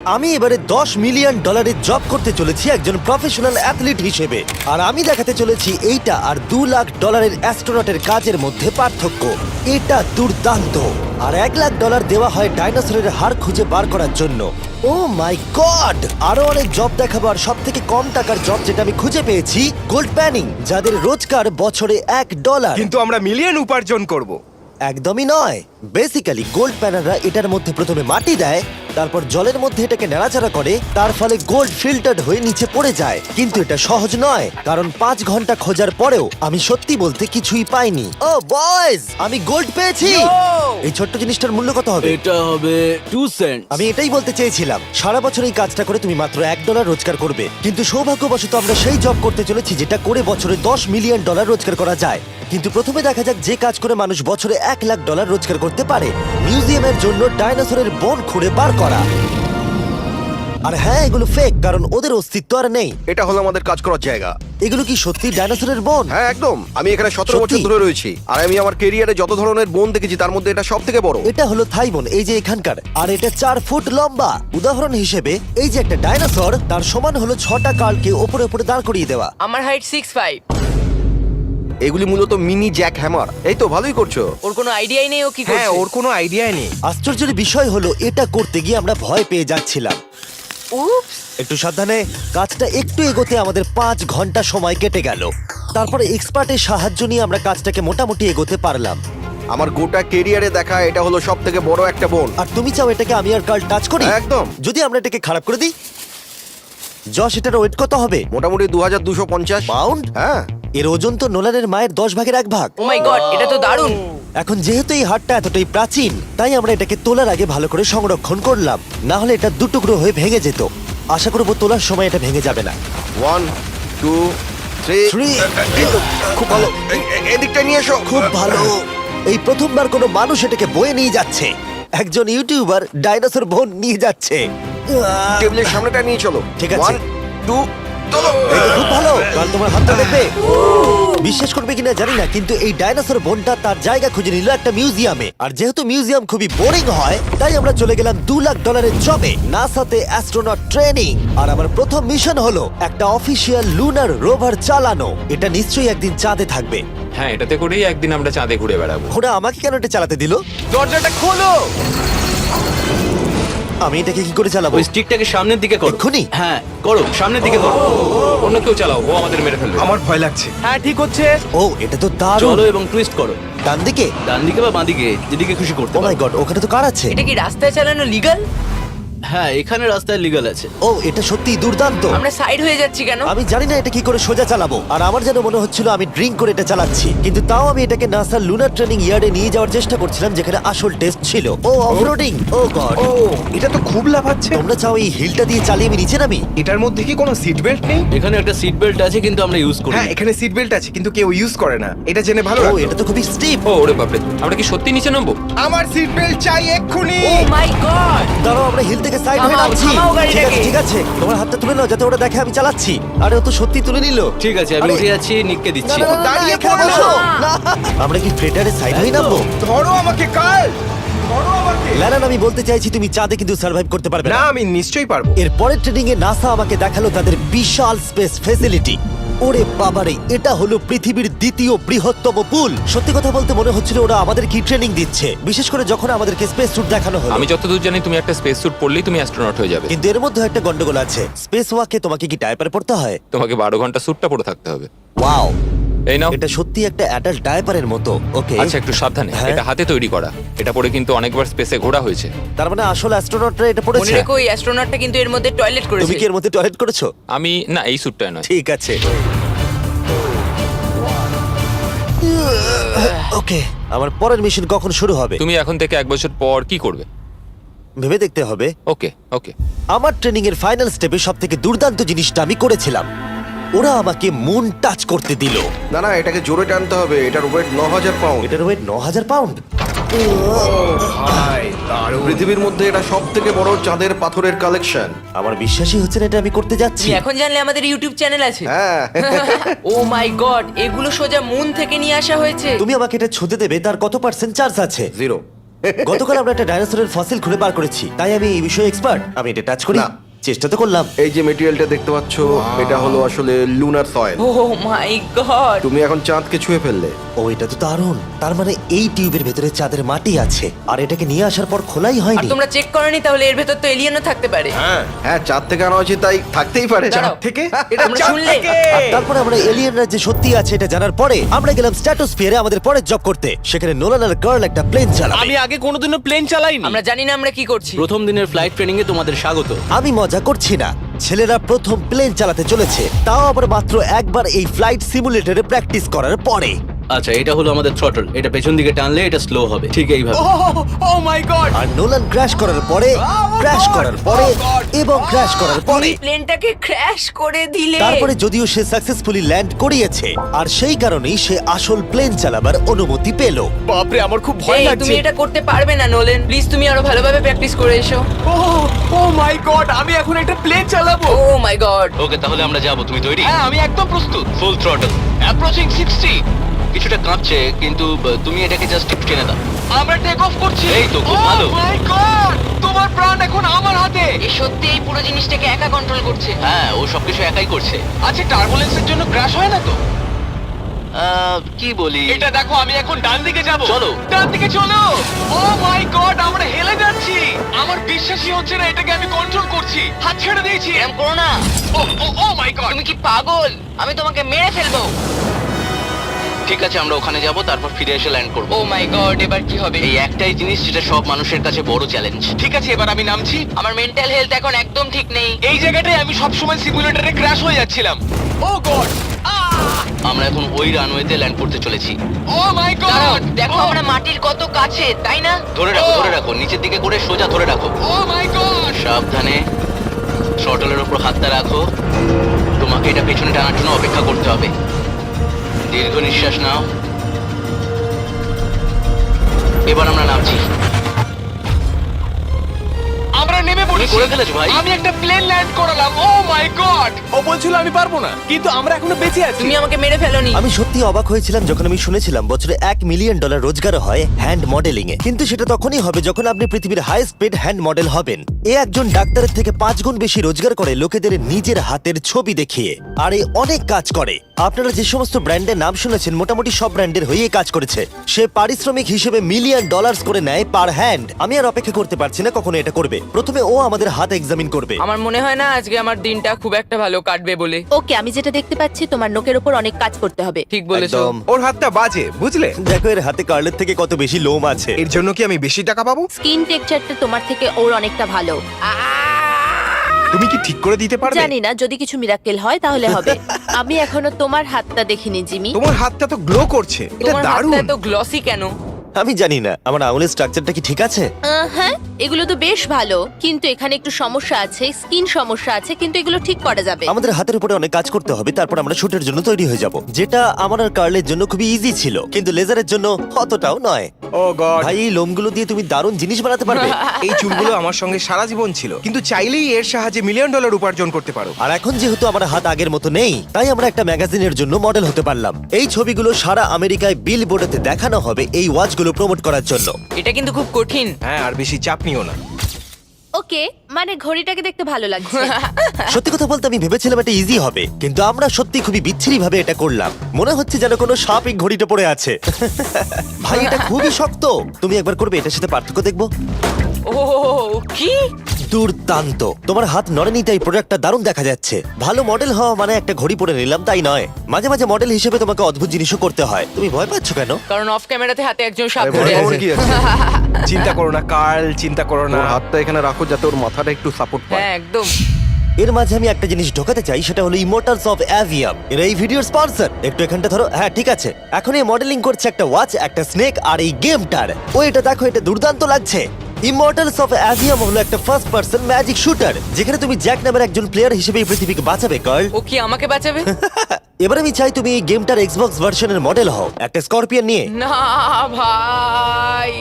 আমি এবারে $10 million job করতে চলেছি একজন প্রফেশনাল অ্যাথলিট হিসেবে, আর আমি দেখাতে চলেছি এইটা আর $2 লাখ অ্যাস্ট্রোনটের কাজের মধ্যে পার্থক্য। এটা দুর্দান্ত। আর $1 লাখ দেওয়া হয় ডাইনোসরের হাড় খুঁজে বার করার জন্য। ও মাই গড! আরো অনেক জব দেখাবো, আর সব থেকে কম টাকার জব যেটা আমি খুঁজে পেয়েছি, গোল্ড প্যানিং, যাদের রোজগার বছরে $1। কিন্তু আমরা মিলিয়ন উপার্জন করব। একদমই নয়। বেসিক্যালি গোল্ড প্যানাররা এটার মধ্যে প্রথমে মাটি দেয়, তারপর জলের মধ্যে এটাকে নাড়াচাড়া করে, তার ফলে গোল্ড ফিল্টার্ড হয়ে নিচে পড়ে যায়। কিন্তু এটা সহজ নয়, কারণ 5 ঘন্টা খোঁজার পরেও আমি সত্যি বলতে কিছুই পাইনি। ও বয়েজ, আমি গোল্ড পেয়েছি। এই ছোট্ট জিনিসটার মূল্য কত হবে? এটা হবে 2 সেন্ট। আমি এটাই বলতে চেয়েছিলাম। সারা বছর এই কাজটা করে তুমি মাত্র $1 রোজগার করবে, কিন্তু সৌভাগ্যবশত আমরা সেই জব করতে চলেছি যেটা করে বছরে $10 মিলিয়ন রোজগার করা যায়। কিন্তু প্রথমে দেখা যাক যে কাজ করে মানুষ বছরে $1 লাখ রোজগার করতে পারে। মিউজিয়ামের জন্য ডাইনোসরের বোন খুঁড়ে বার করা। আর হ্যাঁ, এগুলো ফেক, কারণ ওদের অস্তিত্ব আর নেই। এটা হলো আমাদের কাজ করার জায়গা। এগুলো কি সত্যি ডাইনোসরের বোন? হ্যাঁ একদম, আমি এখানে 17 সত্যি? বছর ধরে রয়েছি, আর আমি আমার কেরিয়ারে যত ধরনের বোন দেখেছি তার মধ্যে এটা সব থেকে বড়। এটা হলো থাই বোন, এই যে এখানকার, আর এটা 4 ফুট লম্বা। উদাহরণ হিসেবে এই যে একটা ডাইনোসর, তার সমান হলো 6টা কালকে ওপরে ওপরে দাঁড় করিয়ে দেওয়া। আমার হাইট 6'5". এগুলি মূলত মিনি জ্যাক হ্যামার। এই তো ভালোই করছো। ওর কোনো আইডিয়াই নেই ও কি হ্যাঁ, করছে। ওর কোনো আইডিয়াই নেই। আশ্চর্যের বিষয় হলো এটা করতে গিয়ে আমরা ভয় পেয়ে যাচ্ছিলাম। উপস। একটু সাবধানে। কাজটা একটু এগোতে আমাদের 5 ঘন্টা সময় কেটে গেল। তারপরে এক্সপার্টের সাহায্য নিয়ে আমরা কাজটাকে মোটামুটি এগোতে পারলাম। আমার গোটা কেরিয়ারে দেখা এটা হলো সব থেকে বড় একটা বোন। আর তুমি চাও এটাকে আমি আর কাল টাচ করি? একদম। যদি আমরা এটাকে খারাপ করে দিই? যশ, এটার ওয়েট কত হবে? মোটামুটি 2250 পাউন্ড? হ্যাঁ। এর ওজন তো নোলানের মায়ের 10 ভাগের 1 ভাগ। ও মাই গড, এটা তো দারুণ। এখন যেহেতু এই হাটটা এতটাই প্রাচীন, তাই আমরা এটাকে তোলার আগে ভালো করে সংরক্ষণ করলাম, না হলে এটা দুটুকরো হয়ে ভেঙে যেত। আশা করবো তোলার সময় এটা ভেঙে যাবে না। 1 2 3 Three. খুব ভালো। এদিকটা নিয়ে এসো। খুব ভালো। এই প্রথমবার কোনো মানুষ এটাকে বয়ে নিয়ে যাচ্ছে। একজন ইউটিউবার ডাইনোসর বোন নিয়ে যাচ্ছে। টেবিলের সামনেটা নিয়ে চলো। ঠিক আছে। 1 2 চলো। এই তো খুব ভালো। কাল তোমার হাতটা দেখবে। বিশ্বাস করবে কিনা জানি না, কিন্তু এই ডাইনোসর বোনটা তার জায়গা খুঁজে নিল একটা মিউজিয়ামে। আর যেহেতু মিউজিয়াম খুবই বোরিং হয়, তাই আমরা চলে গেলাম $2 লাখ জবে, নাসাতে অ্যাস্ট্রোনট ট্রেনিং। আর আমার প্রথম মিশন হলো একটা অফিসিয়াল লুনার রোভার চালানো। এটা নিশ্চয়ই একদিন চাঁদে থাকবে। হ্যাঁ, এটাতে করেই একদিন আমরা চাঁদে ঘুরে বেড়াবো। ওরা আমাকে কেন এটা চালাতে দিল? দরজাটা খোলো। আমি এটাকে কি করে চালাবো? ওই স্টিকটাকে সামনের দিকে করো। এক্ষুনি? হ্যাঁ, করো, সামনের দিকে করো। অন্য কেউ চালাও, ও আমাদের মেরে ফেলবে। আমার ভয় লাগছে। হ্যাঁ, ঠিক হচ্ছে। ও, এটা তো দারুণ। চলো এবং টুইস্ট করো। ডান দিকে? ডান দিকে বা বাঁ দিকে, যেদিকে খুশি করতে ও মাই পারো। গড, ওখানে তো কার আছে? এটা কি রাস্তায় চালানো লিগ্যাল? হ্যাঁ, এখানে রাস্তায় লিগ্যাল আছে। ও, এটা সত্যিই দুর্দান্ত। আমরা সাইড হয়ে যাচ্ছি কেন? আমি জানি না এটা কি করে সোজা চালাবো, আর আমার যেন মনে হচ্ছিল আমি ড্রিঙ্ক করে এটা চালাচ্ছি। কিন্তু তাও আমি এটাকে নাসার লুনার ট্রেনিং ইয়ার্ডে নিয়ে যাওয়ার চেষ্টা করছিলাম, যেখানে আসল টেস্ট ছিল। ও অফরোডিং। ও গড। ও, এটা তো খুব লাফাচ্ছে। তোমরা চাও এই হিলটা দিয়ে চালিয়ে আমি নিচে নামি? এটার মধ্যে কি কোনো সিট বেল্ট নেই? এখানে একটা সিট বেল্ট আছে, কিন্তু আমরা ইউজ করি না। হ্যাঁ, এখানে সিট বেল্ট আছে, কিন্তু কেউ ইউজ করে না। এটা জেনে ভালো ও, লাগলো। এটা তো খুবই স্টিপ। ও ওরে বাপরে, আমরা কি সত্যি নিচে নামবো? আমার সিট বেল্ট চাই এক্ষুনি। ও মাই গড। দাঁড়াও, আমরা হিল থেকে সাইড হয়ে থামাও, নামছি। থামাও গাড়িটাকে। ঠিক আছে, ঠিক আছে, তোমার হাতটা তুলে নাও যাতে ওরা দেখে আমি চালাচ্ছি। আরে ও তো সত্যি তুলে নিল। ঠিক আছে, আমি আরে, উঠে যাচ্ছি, নিককে না, দিচ্ছি। না, না, না, দাঁড়িয়ে এখানে পড়ো। বসো। না, আমরা কি ফ্রেটারে সাইড হয়ে নামবো? ধরো আমাকে কাল। ধরো আমাকে। ল্যারান, আমি বলতে চাইছি তুমি চাঁদে কিন্তু সার্ভাইভ করতে পারবে না, না। আমি নিশ্চয়ই পারবো। এর পরের ট্রেনিং এ নাসা আমাকে দেখালো তাদের বিশাল স্পেস ফেসিলিটি। ওরে বাবারে, এটা হলো পৃথিবীর দ্বিতীয় বৃহত্তম পুল। সত্যি কথা বলতে মনে হচ্ছিল ওরা আমাদের কি ট্রেনিং দিচ্ছে, বিশেষ করে যখন আমাদেরকে স্পেস স্যুট দেখানো হলো। আমি যতদূর জানি তুমি একটা স্পেস স্যুট পরলেই তুমি অ্যাস্ট্রোনট হয়ে যাবে। কিন্তু এর মধ্যে একটা গন্ডগোল আছে। স্পেস ওয়াকে তোমাকে কি ডায়পার পড়তে হয়? তোমাকে 12 ঘন্টা স্যুটটা পরে থাকতে হবে। ওয়াও, এই নাও। এটা সত্যি একটা অ্যাডাল্ট ডায়পারের মতো। ওকে, আচ্ছা, একটু সাবধানে। হ্যাঁ। এটা হাতে তৈরি করা। এটা পরে কিন্তু অনেকবার স্পেসে ঘোরা হয়েছে। তার মানে আসল অ্যাস্ট্রোনটরা এটা মনে পড়েছে। রেখো, ওই অ্যাস্ট্রোনটটা কিন্তু এর মধ্যে টয়লেট তুমি করেছে। কি এর মধ্যে টয়লেট করেছো? আমি না, এই স্যুটটা নয়। ঠিক আছে। ওকে, আমার পরের মিশন কখন শুরু হবে তুমি এখন থেকে 1 বছর পর কি করবে? ভেবে দেখতে হবে। ওকে ওকে। আমার ট্রেনিং এর ফাইনাল স্টেপে সব থেকে দুর্দান্ত জিনিসটা আমি করেছিলাম। ওরা আমাকে মুন টাচ করতে দিল। না না, এটাকে জোরে টানতে হবে। এটার ওয়েট 9000 পাউন্ড। এটার ওয়েট 9000 পাউন্ড। ভাই, দারুণ। পৃথিবীর মধ্যে এটা সব থেকে বড় চাঁদের পাথরের কালেকশন। আমার বিশ্বাসই হচ্ছে না এটা আমি করতে যাচ্ছি। তুমি এখন জানলে আমাদের ইউটিউব চ্যানেল আছে। হ্যাঁ। ও মাই গড, এগুলো সোজা মুন থেকে নিয়ে আসা হয়েছে। তুমি আমাকে এটা ছুঁতে দেবে, তার কত পার্সেন্ট চার্জ আছে? 0। গতকাল আমরা একটা ডাইনোসরের ফসিল খুঁজে বার করেছি, তাই আমি এই বিষয়ে এক্সপার্ট। আমি এটা টাচ করি, না। চেষ্টা তো করলাম। এই যে মেটেরিয়ালটা দেখতে পাচ্ছ, এটা হলো আসলে লুনার সয়েল। ও মাই গড। তুমি এখন চাঁদকে ছুঁয়ে ফেললে। ও, এটা তো দারুণ। তার মানে এই টিউবের ভেতরে চাঁদের মাটি আছে, আর এটাকে নিয়ে আসার পর খোলাই আর হয়নি। তোমরা চেক করনি, তাহলে এর ভেতর তো এলিয়েনও থাকতে পারে। হ্যাঁ, চাঁদ থেকে আনা হয়েছে, তাই থাকতেই পারে। দাঁড়াও। থেকে এটা আমরা চাঁদ শুনলে? থেকে। আর তারপরে আমরা এলিয়েনরা যে সত্যি আছে এটা জানার পরে আমরা গেলাম স্ট্র্যাটোস্ফিয়ারে আমাদের পরের জব করতে। সেখানে নোলান আর গার্ল একটা প্লেন চালাবে। আমি আগে কোনোদিনও প্লেন চালাইনি। আমরা জানি না আমরা কি করছি। প্রথম দিনের ফ্লাইট ট্রেনিং এ তোমাদের স্বাগত। আমি মজা করছি না, ছেলেরা প্রথম প্লেন চালাতে চলেছে, তাও আবার মাত্র একবার এই ফ্লাইট সিমুলেটরে প্র্যাকটিস করার পরে। আচ্ছা, এটা হলো আমাদের থ্রটল। এটা পেছন দিকে টানলে এটা স্লো হবে, ঠিক এইভাবে। ও মাই গড। আর নোলান ক্র্যাশ করার পরে, ক্র্যাশ করার পরে এবং ক্র্যাশ করার পরে, তুমি প্লেনটাকে ক্র্যাশ করে দিলে। তারপরে যদিও সে সাকসেসফুলি ল্যান্ড করিয়েছে, আর সেই কারণেই সে আসল প্লেন চালাবার অনুমতি পেল। বাপরে, আমার খুব ভয় এই, লাগছে। তুমি এটা করতে পারবে না নোলেন। প্লিজ তুমি আরো ভালোভাবে প্র্যাকটিস করে এসো। ও মাই গড, আমি এখন একটা প্লেন চালাবো। ও মাই গড। ওকে, তাহলে আমরা যাবো। তুমি তৈরি? হ্যাঁ, আমি একদম প্রস্তুত। Full throttle, approaching 60। কিছুটা কাঁপছে, কিন্তু তুমি এটাকে জাস্ট টেনে দাও। আমরা টেক অফ করছি। এই তো, খুব ভালো। ও মাই গড, তোমার প্রাণ এখন আমার হাতে। এ সত্যি এই পুরো জিনিসটাকে একা কন্ট্রোল করছে। হ্যাঁ, ও সবকিছু একাই করছে। আচ্ছা, টার্বুলেন্সের জন্য ক্র্যাশ হয় না তো? কি বলি? এটা দেখো, আমি এখন ডান দিকে যাব। চলো। ডান দিকে চলো। ও মাই গড, আমরা হেলে যাচ্ছি। আমার বিশ্বাসই হচ্ছে না এটাকে আমি কন্ট্রোল করছি। হাত ছেড়ে দিয়েছি। এরকম করো না। ও মাই গড। তুমি কি পাগল? আমি তোমাকে মেরে ফেলবো। ঠিক আছে, আমরা ওখানে যাব, তারপর ফিরে এসে ল্যান্ড করব। ও মাই গড, এবার কি হবে? এই একটাই জিনিস যেটা সব মানুষের কাছে বড় চ্যালেঞ্জ। ঠিক আছে, এবার আমি নামছি। আমার মেন্টাল হেলথ এখন একদম ঠিক নেই। এই জায়গাটায় আমি সব সময় সিমুলেটরে ক্র্যাশ হয়ে যাচ্ছিলাম। ও গড। আমরা এখন ওই রানওয়েতে ল্যান্ড করতে চলেছি। ও মাই দাঁড়াও, গড। দেখো আমরা মাটির কত কাছে, তাই না? ধরে রাখো, ধরে রাখো, নিচের দিকে করে সোজা ধরে রাখো। ও মাই গড। সাবধানে থ্রটলের উপর হাতটা রাখো। তোমাকে এটা পেছনে টানার জন্য অপেক্ষা করতে হবে। দীর্ঘ নিঃশ্বাস নাও। এবার আমরা নামছি। আমরা নেমে পড়েছি। করে ফেলেছো ভাই। আমি একটা প্লেন ল্যান্ড করালাম। ও মাই গড। ও বলছিল আমি পারবো না, কিন্তু আমরা এখনো বেঁচে আছি। তুমি আমাকে মেরে ফেলোনি। আমি সত্যি অবাক হয়েছিলাম যখন আমি শুনেছিলাম বছরে $1 মিলিয়ন রোজগার হয় হ্যান্ড মডেলিং এ। কিন্তু সেটা তখনই হবে যখন আপনি পৃথিবীর হাইস্ট পেড হ্যান্ড মডেল হবেন। এ একজন ডাক্তারের থেকে 5 গুণ বেশি রোজগার করে লোকেদের নিজের হাতের ছবি দেখিয়ে, আর এই অনেক কাজ করে। আপনারা যে সমস্ত ব্র্যান্ডের নাম শুনেছেন, মোটামুটি সব ব্র্যান্ডের হয়েই কাজ করেছে। সে পারিশ্রমিক হিসেবে $1 মিলিয়ন করে নেয় পার হ্যান্ড। আমি আর অপেক্ষা করতে পারছি না কখনো এটা করবে। প্রথমে ও আমাদের হাত এক্সামিন করবে। আমার মনে হয় না আজকে আমার দিনটা খুব একটা ভালো কাটবে বলে। ওকে, আমি যেটা দেখতে পাচ্ছি তোমার নোকের উপর অনেক কাজ করতে হবে। ঠিক বলেছো। একদম। ওর হাতটা বাজে, বুঝলে? দেখো এর হাতে কার্লের থেকে কত বেশি লোম আছে। এর জন্য কি আমি বেশি টাকা পাবো? স্কিন টেক্সচারটা তোমার থেকে ওর অনেকটা ভালো। তুমি কি ঠিক করে দিতে পারবে? জানি না, যদি কিছু মিরাকেল হয় তাহলে হবে। আমি এখনো তোমার হাতটা দেখিনি জিমি। তোমার হাতটা তো গ্লো করছে। এটা তোমার হাতটা দারুণ। এত গ্লসি কেন? আমি জানি না আমার আঙুলের স্ট্রাকচারটা কি ঠিক আছে। হ্যাঁ, এগুলো তো বেশ ভালো, কিন্তু এখানে একটু সমস্যা আছে, স্কিন সমস্যা আছে, কিন্তু এগুলো ঠিক করা যাবে। আমাদের হাতের উপরে অনেক কাজ করতে হবে, তারপর আমরা শুটের জন্য তৈরি হয়ে যাব, যেটা আমার আর কার্লের জন্য খুবই ইজি ছিল, কিন্তু লেজারের জন্য অতটাও নয়। ও গড। ভাই এই লোমগুলো দিয়ে তুমি দারুণ জিনিস বানাতে পারবে। এই চুলগুলো আমার সঙ্গে সারা জীবন ছিল, কিন্তু চাইলেই এর সাহায্যে $1 মিলিয়ন উপার্জন করতে পারো। আর এখন যেহেতু আমার হাত আগের মতো নেই, তাই আমরা একটা ম্যাগাজিনের জন্য মডেল হতে পারলাম। এই ছবিগুলো সারা আমেরিকায় বিলবোর্ডেতে দেখানো হবে এই ওয়াচগুলো প্রমোট করার জন্য। এটা কিন্তু খুব কঠিন। হ্যাঁ, আর বেশি চাপ নিও না। ওকে, মানে ঘড়িটাকে দেখতে ভালো লাগছে। সত্যি কথা বলতে আমি ভেবেছিলাম এটা ইজি হবে, কিন্তু আমরা সত্যি খুবই বিচ্ছিরি ভাবে এটা করলাম। মনে হচ্ছে যেন কোনো সাপ এই ঘড়িটা পড়ে আছে। ভাই এটা খুবই শক্ত। তুমি একবার করবে, এটার সাথে পার্থক্য দেখবো। ও কি দুর্দান্ত। তোমার হাত নড়েনি, তাই প্রোডাক্টটা দারুণ দেখা যাচ্ছে। ভালো মডেল হওয়া মানে একটা ঘড়ি পরে নিলাম তাই নয়, মাঝে মাঝে মডেল হিসেবে তোমাকে অদ্ভুত জিনিসও করতে হয়। তুমি ভয় পাচ্ছ কেন? কারণ অফ ক্যামেরাতে হাতে একজন সাপ আরে ধরে ভয় পাওয়ার আছে। কি আছে? চিন্তা করো না কার্ল, চিন্তা করো না। ওর হাতটা এখানে রাখো যাতে ওর মাথাটা একটু সাপোর্ট পায়। হ্যাঁ একদম। এর মাঝে আমি একটা জিনিস ঢোকাতে চাই, সেটা হলো ইমোর্টালস অফ অ্যাভিয়াম। এর এই ভিডিওর স্পন্সর। একটু এখানটা ধরো। হ্যাঁ ঠিক আছে। এখন এই মডেলিং করছে একটা ওয়াচ, একটা স্নেক আর এই গেমটার। ও এটা দেখো, এটা দুর্দান্ত লাগছে। ইমর্টালস অফ অ্যাভিয়াম হলো একটা ফার্স্ট পার্সন ম্যাজিক শুটার যেখানে তুমি জ্যাক নামের একজন প্লেয়ার হিসেবে এই পৃথিবীকে বাঁচাবে কার্ল। ও কি আমাকে বাঁচাবে? এবার আমি চাই তুমি এই গেমটার এক্সবক্স ভার্সনের মডেল হও একটা স্করপিয়ন নিয়ে। না ভাই।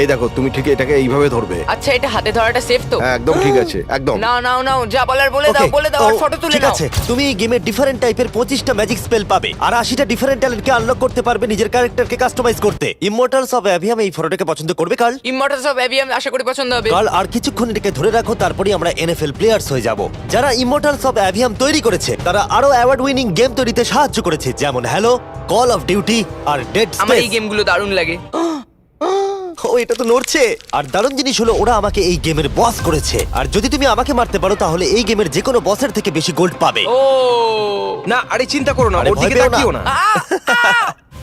এই দেখো তুমি ঠিক এটাকে এইভাবে ধরবে। আচ্ছা এটা হাতে ধরাটা সেফ তো? হ্যাঁ, একদম ঠিক আছে, একদম। নাও নাও নাও, যা বলার বলে দাও, Okay, বলে দাও, আর ফটো তুলে ঠিক নাও। আছে তুমি এই গেমে ডিফারেন্ট টাইপের 25টা ম্যাজিক স্পেল পাবে আর 80টা ডিফারেন্ট ট্যালেন্টকে আনলক করতে পারবে নিজের ক্যারেক্টারকে কাস্টমাইজ করতে। ইমর্টালস অফ অ্যাভিয়াম এই ফটোটাকে পছন্দ করবে কার্ল? ইমমর্টালস অফ অ্যাভিয়াম আশা করি পছন্দ হবে। কার্ল আর কিছুক্ষণ এটাকে ধরে রাখো তারপরেই আমরা এনএফএল প্লেয়ার্স হয়ে যাব। যারা ইমর্টালস অফ অ্যাভিয়াম তৈরি করেছে তারা আরো অ্যাওয়ার্ড উইনিং গেম তৈরিতে সাহায্য করেছে যেমন হ্যালো, কল অফ ডিউটি আর ডেড আমার এই স্পেস। গেমগুলো দারুণ লাগে। ও এটা তো নড়ছে। আর দারুণ জিনিস হলো ওরা আমাকে এই গেমের বস করেছে আর যদি তুমি আমাকে মারতে পারো তাহলে এই গেমের যে কোনো বসের থেকে বেশি গোল্ড পাবে। ও না আরে চিন্তা করো না, আরে ওর ভয় দিকে পেও না। তাকিও না।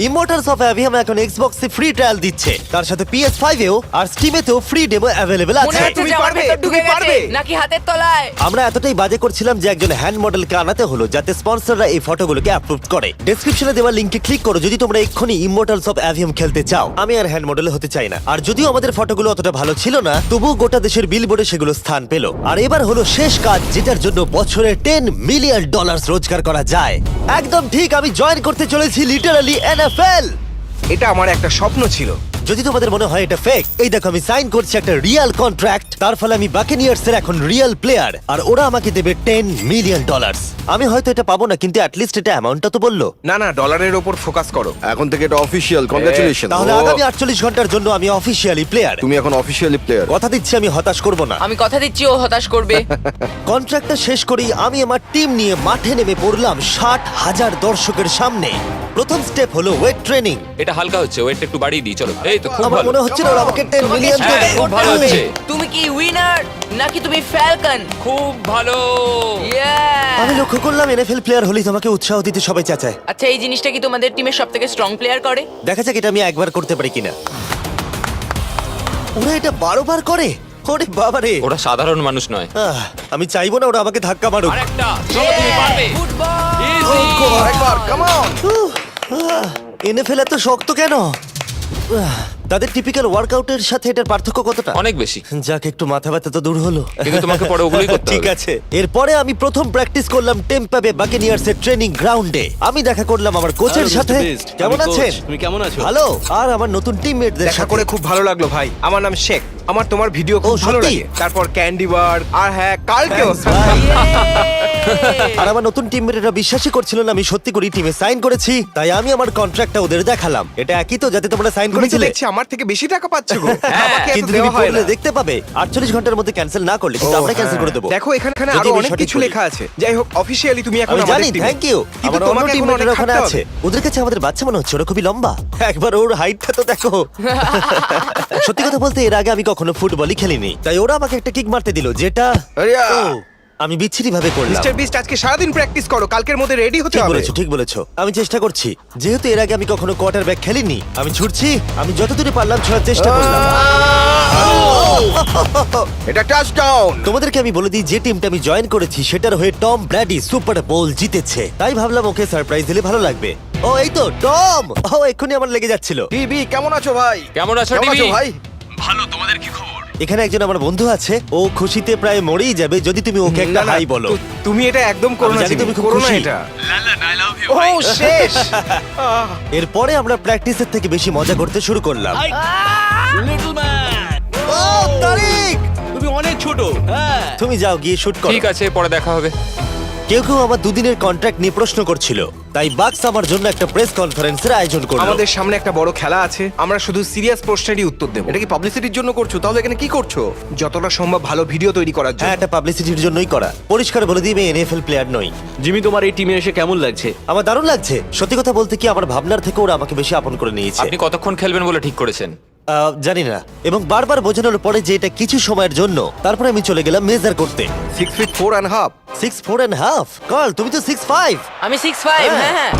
ইমর্টালস অফ অ্যাভিয়াম এখন এক্সবক্সে ফ্রি ট্রায়াল দিচ্ছে তার সাথে PS5 এও আর স্টিমেতেও ফ্রি ডেমো অ্যাভেলেবল মনে আছে। হচ্ছে তুমি যে আমার পারবে, ভেতর ঢুকে তুমি গেছে পারবে। নাকি হাতের তলায়। আমরা এতটাই বাজে করছিলাম যে একজন হ্যান্ড মডেলকে আনাতে হলো যাতে স্পন্সররা এই ফটোগুলোকে অ্যাপ্রুভ করে। ডেসক্রিপশনে দেওয়া লিংকে ক্লিক করো যদি তোমরা এক্ষুনি ইমর্টালস অফ অ্যাভিয়াম খেলতে চাও। আমি আর হ্যান্ড মডেল হতে চাই না। আর যদিও আমাদের ফটোগুলো অতটা ভালো ছিল না তবুও গোটা দেশের বিলবোর্ডে সেগুলো স্থান পেল। আর এবার হলো শেষ কাজ যেটার জন্য বছরে $10 মিলিয়ন রোজগার করা যায়। একদম ঠিক, আমি জয়েন করতে চলেছি লিটারালি NFL। এটা আমার একটা স্বপ্ন ছিল। যদি তোমাদের মনে হয় এটা ফেক, এই দেখো আমি সাইন করছি একটা রিয়েল কন্ট্রাক্ট। তার ফলে আমি বাকেনিয়ার্স এর এখন রিয়েল প্লেয়ার আর ওরা আমাকে দেবে $10 মিলিয়ন। আমি হয়তো এটা পাবো না কিন্তু অ্যাটলিস্ট এটা অ্যামাউন্টটা তো বললো। না না, ডলারের ওপর ফোকাস করো। এখন থেকে এটা অফিসিয়াল, কংগ্রাচুলেশন। তাহলে আগামী 48 ঘন্টার জন্য আমি অফিসিয়ালি প্লেয়ার। তুমি এখন অফিসিয়ালি প্লেয়ার। কথা দিচ্ছি আমি হতাশ করব না। আমি কথা দিচ্ছি ও হতাশ করবে। কন্ট্রাক্টটা শেষ করেই আমি আমার টিম নিয়ে মাঠে নেমে পড়লাম 60,000 দর্শকের সামনে। প্রথম স্টেপ হলো ওয়েট ট্রেনিং। এটা হালকা হচ্ছে, ওয়েটটা একটু বাড়িয়ে দিই চলো। এই তো খুব আমার ভালো। মনে হচ্ছে না ওরা আমাকে 10 তোমাকে মিলিয়ন স্বীকার দেবে। খুব করতে ভালো হবে। হচ্ছে। তুমি কি উইনার নাকি তুমি ফ্যালকন? খুব ভালো। আমি লক্ষ্য করলাম NFL প্লেয়ার হলেই তোমাকে উৎসাহ দিতে সবাই চাচায়। আচ্ছা এই জিনিসটা কি তোমাদের টিমের সবথেকে স্ট্রং প্লেয়ার করে? দেখা যাক এটা আমি একবার করতে পারি কিনা। ওরা এটা 12 বার করে? ওরে বাবারে। ওরা সাধারণ মানুষ নয়। আমি চাইবো না ওরা আমাকে ধাক্কা মারুক। আরেকটা, চলো তুমি পারবে। ফুটবল। Easy! আরেকবার, কাম অন। NFL এত শক্ত কেন? তাদের টিপিক্যাল ওয়ার্কআউটের সাথে এটার পার্থক্য কতটা? অনেক বেশি। যাক একটু মাথা ব্যথা তো দূর হলো। কিন্তু তোমাকে পরে ওগুলোই করতে ঠিক হবে। আছে। এরপরে আমি প্রথম প্র্যাকটিস করলাম টেম্পা বে বাকেনিয়ার্স এর ট্রেনিং গ্রাউন্ডে। আমি দেখা করলাম আমার কোচের সাথে। কেমন আছেন? তুমি কেমন আছো? ভালো। আর আমার নতুন টিমমেটদের দেখা সাথে করে খুব ভালো লাগলো ভাই। আমার নাম শেখ। আমার তোমার ভিডিও খুব ও, ভালো সত্যি? লাগে। তারপর ক্যান্ডি বার আর হ্যাঁ কালকেও। আর আমার নতুন টিমমেটরা বিশ্বাসই করছিল না আমি সত্যি করে টিমে সাইন করেছি। তাই আমি আমার কন্ট্রাক্টটা ওদের দেখালাম। এটা একই তো যাতে তোমরা সাইন তুমি তো করেছিলে? দেখছি আমার থেকে বেশি টাকা পাচ্ছ গো। আমাকে এত কিন্তু তুমি দেওয়া হয় পড়লে না। দেখতে পাবে 48 ঘন্টার মধ্যে ক্যান্সেল না করলে কিন্তু ও, আমরা ক্যান্সেল হ্যাঁ। করে দেবো। দেখো এখানে যদি আরো আমি অনেক সঠিক কিছু বলি। লেখা আছে। যাই হোক অফিসিয়ালি তুমি এখন আমি আমাদের জানি, টিমে। Thank you. কিন্তু আমার অন্য তোমাকে এখন টিমমেটরা অনেক ওখানে খাটতে আছে। হবে। ওদের কাছে আমাদের বাচ্চা মনে হচ্ছে, ওরা খুবই লম্বা। একবার ওর হাইটটা তো দেখো। সত্যি কথা বলতে এর আগে আমি কখনো ফুটবলই খেলিনি, তাই ওরা আমাকে একটা কিক মারতে দিল যেটা আরিয়া! ও, আমি বিচ্ছিরি ভাবে করলাম। মিস্টার বিস্ট আজকে সারাদিন প্র্যাকটিস করো, কালকের মধ্যে রেডি হতে ঠিক হবে। বলেছো, ঠিক বলেছো। আমি চেষ্টা করছি। যেহেতু এর আগে আমি কখনো কোয়ার্টারব্যাক খেলিনি, আমি ছুটছি। আমি যতদূর পারলাম ছোড়ার চেষ্টা করলাম। এটা টাচডাউন। তোমাদেরকে আমি বলে দিই যে টিমটা আমি জয়েন করেছি সেটার হয়ে টম ব্র্যাডি সুপার বোল জিতেছে। তাই ভাবলাম ওকে সারপ্রাইজ দিলে ভালো লাগবে। ও এই তো টম। ও এক্ষুনি আমার লেগে যাচ্ছিল। টিভি কেমন আছো ভাই? কেমন আছো, কেমন আছো টিভি? ভাই? এখানে একজন আমার বন্ধু আছে, ও খুশিতে প্রায় মরেই যাবে যদি তুমি ওকে একটা না, না, হাই বলো। তুমি এটা একদম করো আমি না, জানি জিমি, তুমি খুব করো না খুশি। এটা। ও শেষ। এরপরে আমরা প্র্যাকটিসের থেকে বেশি মজা করতে শুরু করলাম। লিটল ম্যান, ও তারিক, তুমি অনেক ছোট। হ্যাঁ, তুমি যাও গিয়ে শুট করো। ঠিক আছে, পরে দেখা হবে। কেউ কেউ আমার দুদিনের কন্ট্রাক্ট নিয়ে প্রশ্ন করছিল, তাই বাক্স আমার জন্য একটা প্রেস কনফারেন্সের আয়োজন করলো। আমাদের সামনে একটা বড় খেলা আছে, আমরা শুধু সিরিয়াস প্রশ্নেরই উত্তর দেব। এটা কি পাবলিসিটির জন্য করছো? তাহলে এখানে কি করছো? যতটা সম্ভব ভালো ভিডিও তৈরি করার হ্যাঁ, জন্য। এটা পাবলিসিটির জন্যই করা। পরিষ্কার বলে দিই আমি NFL প্লেয়ার নই। জিমি তোমার এই টিমে এসে কেমন লাগছে? আমার দারুণ লাগছে। সত্যি কথা বলতে কি আমার ভাবনার থেকে ওরা আমাকে বেশি আপন করে নিয়েছে। আপনি কতক্ষণ খেলবেন বলে ঠিক করেছেন? জানি না, এবং বারবার বোঝানোর পরে যে এটা কিছু সময়ের জন্য। তারপরে আমি চলে গেলাম মেজার করতে। 6 feet 4 and half। 6'4.5" কার্ল, তুমি তো 6'5". আমি 6'5", হ্যাঁ হ্যাঁ।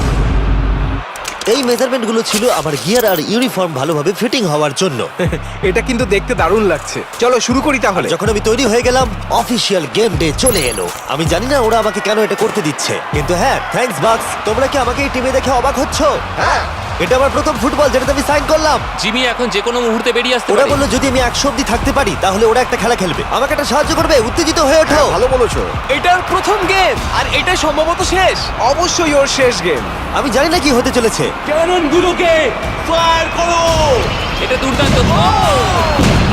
এই মেজারমেন্ট গুলো ছিল আমার গিয়ার আর ইউনিফর্ম ভালোভাবে ফিটিং হওয়ার জন্য। এটা কিন্তু দেখতে দারুণ লাগছে। চলো শুরু করি তাহলে। যখন আমি তৈরি হয়ে গেলাম, অফিসিয়াল গেম ডে চলে এলো। আমি জানি না ওরা আমাকে কেন এটা করতে দিচ্ছে, কিন্তু হ্যাঁ, থ্যাঙ্কস বাক্স। তোমরা কি আমাকে এই টিমে দেখে অবাক হচ্ছ? হ্যাঁ, এটা আমার প্রথম ফুটবল যেটাতে আমি সাইন করলাম। জিমি এখন যে কোনো মুহূর্তে বেরিয়ে আসতে ওরা পারে। বললো যদি আমি 100 অব্দি থাকতে পারি তাহলে ওরা একটা খেলা খেলবে। আমাকে একটা সাহায্য করবে, উত্তেজিত হয়ে ওঠো। ভালো বলেছো। এটার প্রথম গেম আর এটা সম্ভবত শেষ। অবশ্যই ওর শেষ গেম। আমি জানি না কি হতে চলেছে। ক্যানন গুলোকে ফায়ার করো। এটা দুর্দান্ত।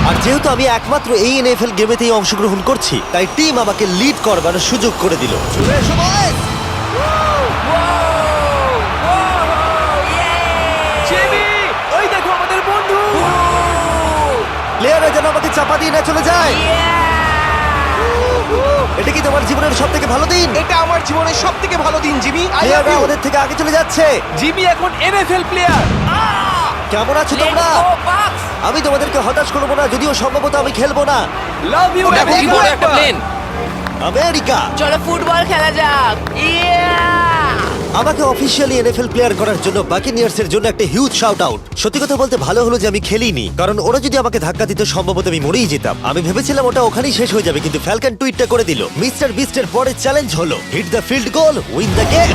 আর যেহেতু আমি একমাত্র এই এনএফএল গেমেতেই অংশগ্রহণ করছি, তাই টিম আমাকে লিড করবার সুযোগ করে দিল। চলে এসো বয়েজ। জিমি, ওই দেখো আমাদের বন্ধু। প্লেয়াররা যেন আমাকে চাপা দিয়ে না চলে যায়। এটা কি তোমার জীবনের সব থেকে ভালো দিন? এটা আমার জীবনের সবথেকে ভালো দিন, জিমি। আই লাভ প্লেয়াররা ইউ। আমাদের থেকে আগে চলে যাচ্ছে। জিমি এখন এনএফএল প্লেয়ার। কেমন আছো তোমরা? আমি তোমাদেরকে হতাশ করবো না, যদিও সম্ভবত আমি খেলবো না। Love you. দেখো কি বড় একটা প্লেন। আমেরিকা চলো ফুটবল খেলা যাক। আমাকে অফিসিয়ালি এনএফএল প্লেয়ার করার জন্য বাকিনিয়ার্স এর জন্য একটা হিউজ শাউট আউট। সত্যি কথা বলতে ভালো হলো যে আমি খেলিনি, কারণ ওরা যদি আমাকে ধাক্কা দিত সম্ভবত আমি মরেই যেতাম। আমি ভেবেছিলাম ওটা ওখানেই শেষ হয়ে যাবে, কিন্তু ফ্যালকন টুইটটা করে দিল। মিস্টার বিস্টের পরের চ্যালেঞ্জ হলো hit the field goal, win the game.